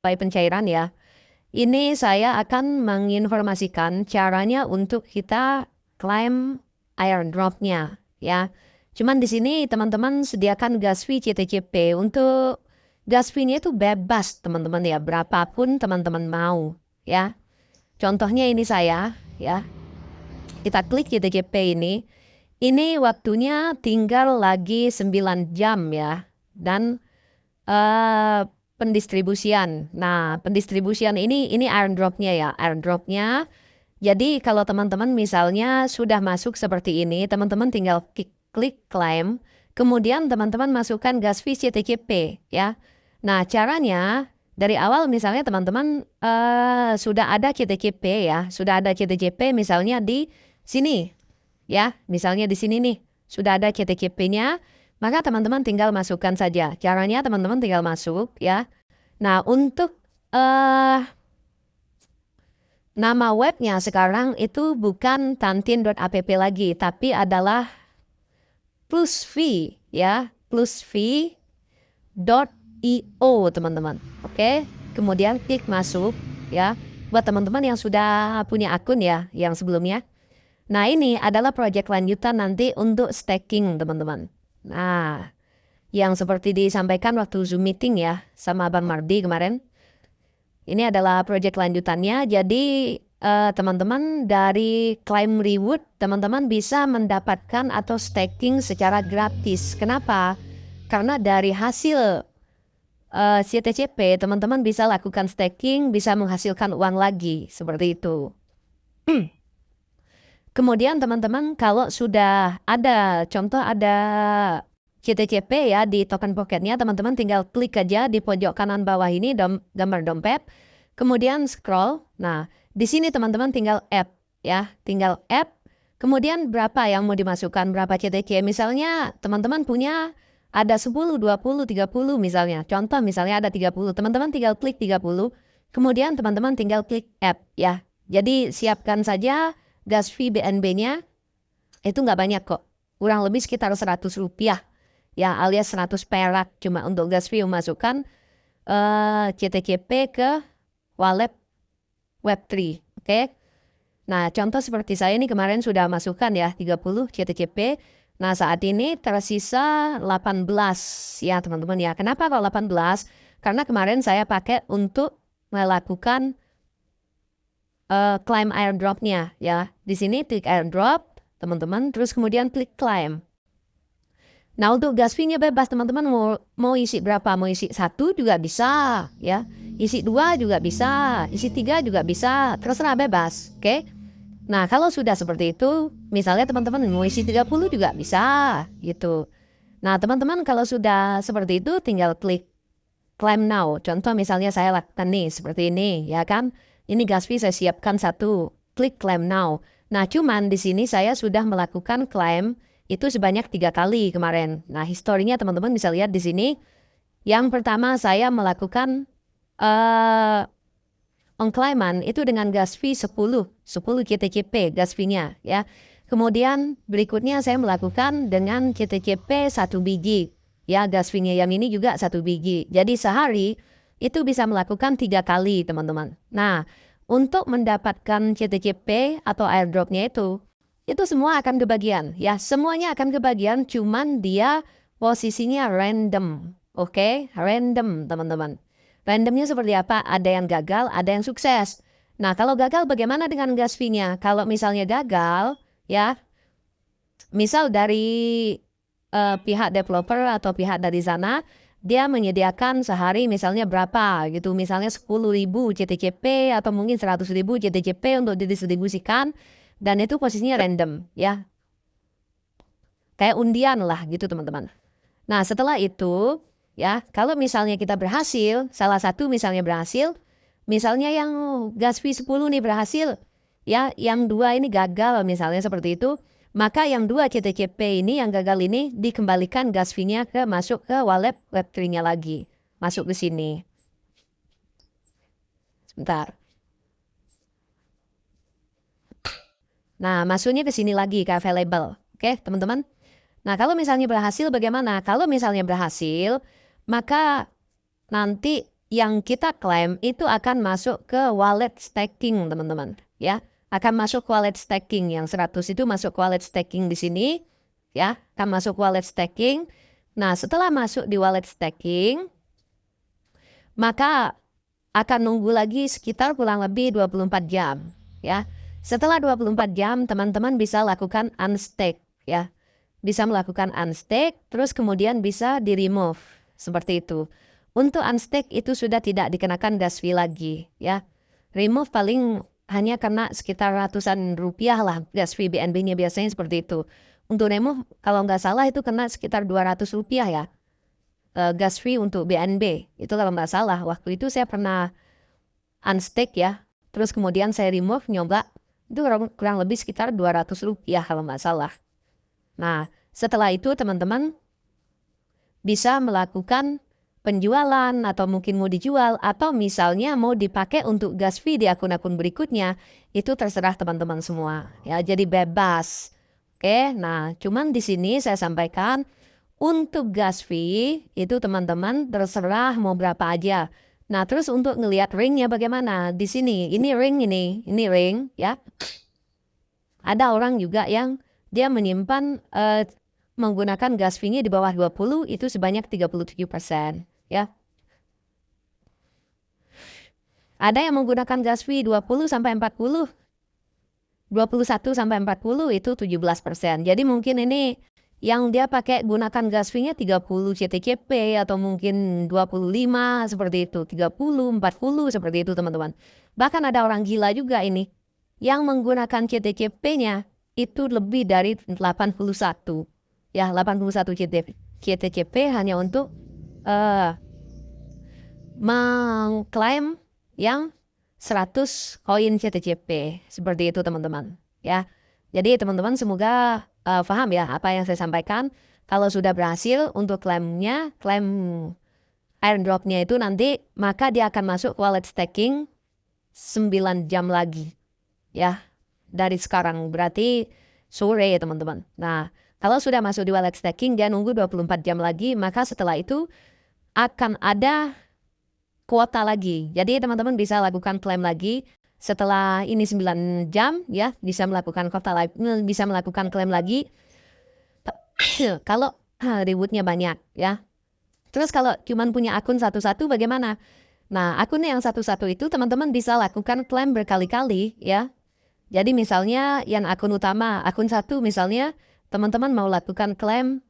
sampai pencairan ya. Ini saya akan menginformasikan caranya untuk kita klaim airdropnya ya. Cuman di sini teman-teman sediakan gas fee CTCP. Untuk gas fee-nya itu bebas teman-teman ya, berapapun teman-teman mau ya. Contohnya ini saya ya. Kita klik CTCP ini. Ini waktunya tinggal lagi 9 jam ya. Dan pendistribusian. Nah, pendistribusian ini airdropnya ya, airdropnya. Jadi kalau teman-teman misalnya sudah masuk seperti ini, teman-teman tinggal klik claim, kemudian teman-teman masukkan gas fee CTCP ya. Nah, caranya dari awal misalnya teman-teman sudah ada CTCP ya, sudah ada CTCP misalnya di sini ya, misalnya di sini nih sudah ada CTCP-nya. Maka teman-teman tinggal masukkan saja. Caranya teman-teman tinggal masuk ya. Nah, untuk nama webnya sekarang itu bukan tantin.app lagi, tapi adalah plusfee ya, plusfee.io teman-teman. Oke, kemudian klik masuk ya. Buat teman-teman yang sudah punya akun ya, yang sebelumnya. Nah, ini adalah proyek lanjutan nanti untuk staking teman-teman. Nah, yang seperti disampaikan waktu Zoom meeting ya sama Bang Mardi kemarin. Ini adalah proyek lanjutannya. Jadi teman-teman dari claim reward, teman-teman bisa mendapatkan atau staking secara gratis. Kenapa? Karena dari hasil CTCP, teman-teman bisa lakukan staking, bisa menghasilkan uang lagi. Seperti itu. Kemudian teman-teman kalau sudah ada, contoh ada CTCP ya di token pocketnya, teman-teman tinggal klik aja di pojok kanan bawah ini gambar dompet, kemudian scroll. Nah, di sini teman-teman tinggal app ya, tinggal app. Kemudian berapa yang mau dimasukkan, berapa CTC. Misalnya teman-teman punya ada 10, 20, 30 misalnya. Contoh misalnya ada 30, teman-teman tinggal klik 30, kemudian teman-teman tinggal klik app ya. Jadi siapkan saja gas fee BNB-nya, itu nggak banyak kok. Kurang lebih sekitar 100 rupiah. Ya alias 100 perak cuma untuk gas fee memasukkan CTCP ke wallet Web3. Oke. Nah, contoh seperti saya ini kemarin sudah masukkan ya 30 CTCP. Nah, saat ini tersisa 18 ya teman-teman ya. Kenapa kalau 18? Karena kemarin saya pakai untuk melakukan claim airdropnya ya. Di sini klik airdrop teman-teman, terus kemudian klik claim. Nah, untuk gas fee-nya bebas teman-teman, mau isi berapa, mau isi 1 juga bisa ya, isi 2 juga bisa, isi 3 juga bisa, terserah bebas. Oke. Nah, kalau sudah seperti itu, misalnya teman-teman mau isi 30 juga bisa gitu. Nah, teman-teman kalau sudah seperti itu tinggal klik claim now. Contoh misalnya saya lakukan nih seperti ini ya kan. Ini gas fee saya siapkan 1, klik claim now. Nah, cuman di sini saya sudah melakukan claim itu sebanyak 3 kali kemarin. Nah, historinya teman-teman bisa lihat di sini. Yang pertama saya melakukan on-claiman itu dengan gas fee 10 CTCP gas fee-nya ya. Kemudian berikutnya saya melakukan dengan CTCP 1 biji. Ya, gas fee-nya yang ini juga 1 biji. Jadi sehari itu bisa melakukan 3 kali teman-teman. Nah, untuk mendapatkan CTCP atau airdropnya itu semua akan kebagian ya, semuanya akan kebagian, cuman dia posisinya random. Oke, random teman-teman. Randomnya seperti apa? Ada yang gagal, ada yang sukses. Nah, kalau gagal bagaimana dengan gas fee-nya? Kalau misalnya gagal ya, misal dari pihak developer atau pihak dari sana dia menyediakan sehari misalnya berapa gitu, misalnya 10.000 CTCP atau mungkin 100.000 CTCP untuk didistribusikan, dan itu posisinya random ya, kayak undian lah gitu teman-teman. Nah, setelah itu ya, kalau misalnya kita berhasil, salah satu misalnya berhasil, misalnya yang gas fee 10 nih berhasil ya, yang 2 ini gagal misalnya seperti itu, maka yang 2 CTCP ini yang gagal ini dikembalikan gas fee-nya masuk ke wallet Web3-nya lagi. Masuk ke sini. Sebentar. Nah, masuknya ke sini lagi ke available. Oke, teman-teman. Nah, kalau misalnya berhasil bagaimana? Kalau misalnya berhasil, maka nanti yang kita klaim itu akan masuk ke wallet staking, teman-teman. Ya, akan masuk wallet staking. Yang 100 itu masuk wallet staking di sini. Ya, akan masuk wallet staking. Nah, setelah masuk di wallet staking, maka akan nunggu lagi sekitar kurang lebih 24 jam. Ya, setelah 24 jam, teman-teman bisa lakukan unstake. Ya, bisa melakukan unstake, terus kemudian bisa di-remove. Seperti itu. Untuk unstake itu sudah tidak dikenakan gas fee lagi. Ya, remove paling hanya kena sekitar ratusan rupiah lah gas fee BNB-nya biasanya seperti itu. Untuk remove kalau nggak salah itu kena sekitar 200 rupiah ya. Gas fee untuk BNB. Itu kalau nggak salah. Waktu itu saya pernah unstake ya. Terus kemudian saya remove nyoba. Itu kurang lebih sekitar 200 rupiah kalau nggak salah. Nah, setelah itu teman-teman bisa melakukan penjualan atau mungkin mau dijual atau misalnya mau dipakai untuk gas fee di akun-akun berikutnya, itu terserah teman-teman semua. Ya, jadi bebas. Oke, nah cuman di sini saya sampaikan untuk gas fee itu teman-teman terserah mau berapa aja. Nah, terus untuk ngelihat ringnya bagaimana? Di sini, ini ring ya. Ada orang juga yang dia menyimpan menggunakan gas fee-nya di bawah 20 itu sebanyak 37%, ya. Ada yang menggunakan gas fee 20 sampai 40. 21 sampai 40 itu 17%. Jadi mungkin ini yang dia pakai gunakan gas fee-nya 30 CTCP atau mungkin 25 seperti itu, 30, 40 seperti itu teman-teman. Bahkan ada orang gila juga ini yang menggunakan CTCP-nya itu lebih dari 81. Ya, 81 CTCP hanya untuk mengklaim yang 100 koin CTCP. Seperti itu teman-teman. Ya, jadi teman-teman semoga paham ya apa yang saya sampaikan. Kalau sudah berhasil untuk klaimnya, klaim airdropnya itu nanti, maka dia akan masuk wallet staking 9 jam lagi. Ya, dari sekarang berarti sore ya teman-teman. Nah, kalau sudah masuk di wallet staking, dia nunggu 24 jam lagi, maka setelah itu akan ada kuota lagi. Jadi teman-teman bisa lakukan klaim lagi setelah ini 9 jam ya, bisa melakukan bisa melakukan klaim lagi. Kalau rewardnya banyak ya. Terus kalau cuman punya akun satu-satu bagaimana? Nah, akun yang satu-satu itu teman-teman bisa lakukan klaim berkali-kali ya. Jadi misalnya yang akun utama, akun satu misalnya, teman-teman mau lakukan klaim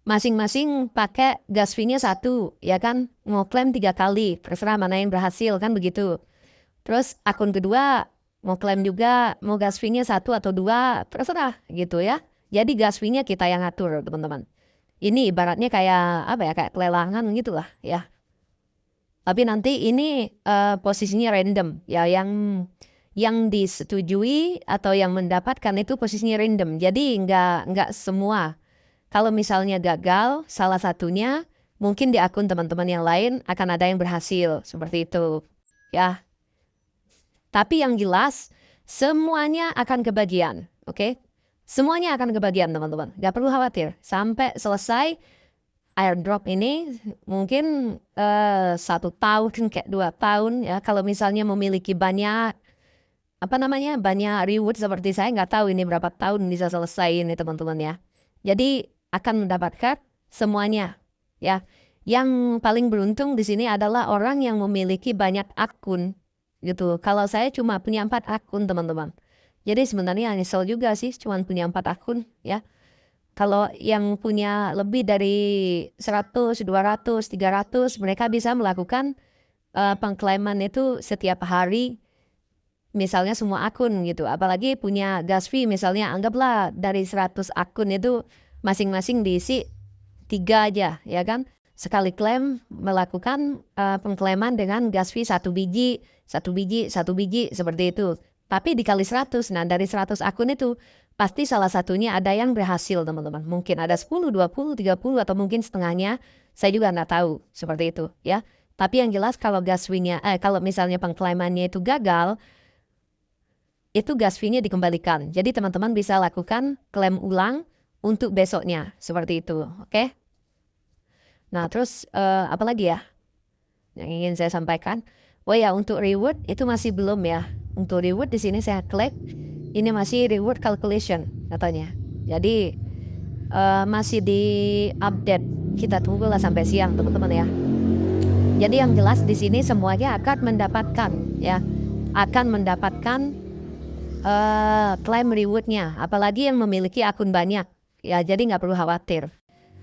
masing-masing pakai gas fee-nya 1, ya kan? Mau klaim 3 kali, terserah mana yang berhasil kan begitu. Terus akun kedua mau klaim juga, mau gas fee-nya 1 atau 2, terserah gitu ya. Jadi gas fee-nya kita yang atur teman-teman. Ini ibaratnya kayak apa ya, kayak kelelangan gitu lah ya. Tapi nanti ini posisinya random ya, yang disetujui atau yang mendapatkan itu posisinya random. Jadi nggak semua. Kalau misalnya gagal salah satunya, mungkin di akun teman-teman yang lain akan ada yang berhasil seperti itu. Ya. Tapi yang jelas semuanya akan kebagian, oke? Semuanya akan kebagian teman-teman. Nggak perlu khawatir sampai selesai airdrop ini mungkin 1 tahun kayak 2 tahun ya. Kalau misalnya memiliki banyak banyak reward seperti saya, nggak tahu ini berapa tahun bisa selesai ini teman-teman ya. Jadi akan mendapatkan semuanya ya. Yang paling beruntung di sini adalah orang yang memiliki banyak akun gitu. Kalau saya cuma punya 4 akun teman-teman. Jadi sebenarnya nyesel juga sih cuma punya 4 akun ya. Kalau yang punya lebih dari 100, 200, 300 mereka bisa melakukan pengklaiman itu setiap hari. Misalnya semua akun gitu, apalagi punya gas fee misalnya anggaplah dari 100 akun itu masing-masing diisi 3 aja ya kan. Sekali klaim melakukan pengklaiman dengan gas fee 1 biji, 1 biji, 1 biji seperti itu. Tapi dikali 100, nah dari 100 akun itu pasti salah satunya ada yang berhasil teman-teman. Mungkin ada 10, 20, 30 atau mungkin setengahnya, saya juga nggak tahu seperti itu ya. Tapi yang jelas kalau kalau misalnya pengklaimannya itu gagal, itu gas fee-nya dikembalikan. Jadi teman-teman bisa lakukan klaim ulang untuk besoknya. Seperti itu. Oke? Nah terus apa lagi ya? yang ingin saya sampaikan. Oh ya, untuk reward itu masih belum ya. Untuk reward di sini saya klik, ini masih reward calculation katanya. Jadi masih di update. Kita tunggulah sampai siang teman-teman ya. Jadi yang jelas di sini semuanya akan mendapatkan ya, akan mendapatkan claim rewardnya. Apalagi yang memiliki akun banyak ya, jadi nggak perlu khawatir.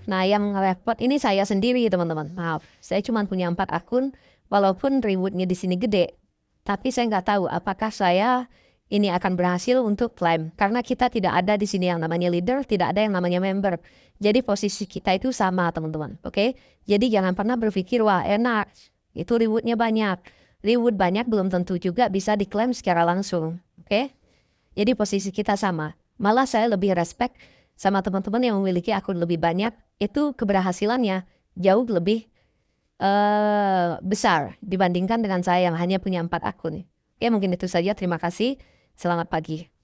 Nah yang repot ini saya sendiri teman-teman. Maaf, saya cuma punya 4 akun. Walaupun rewardnya di sini gede, tapi saya nggak tahu apakah saya ini akan berhasil untuk claim. Karena kita tidak ada di sini yang namanya leader, tidak ada yang namanya member. Jadi posisi kita itu sama teman-teman, oke? Jadi jangan pernah berpikir, wah enak, itu rewardnya banyak. Reward banyak belum tentu juga bisa diklaim secara langsung, oke? Jadi posisi kita sama. Malah saya lebih respect sama teman-teman yang memiliki akun lebih banyak, itu keberhasilannya jauh lebih besar dibandingkan dengan saya yang hanya punya 4 akun. Oke, mungkin itu saja. Terima kasih. Selamat pagi.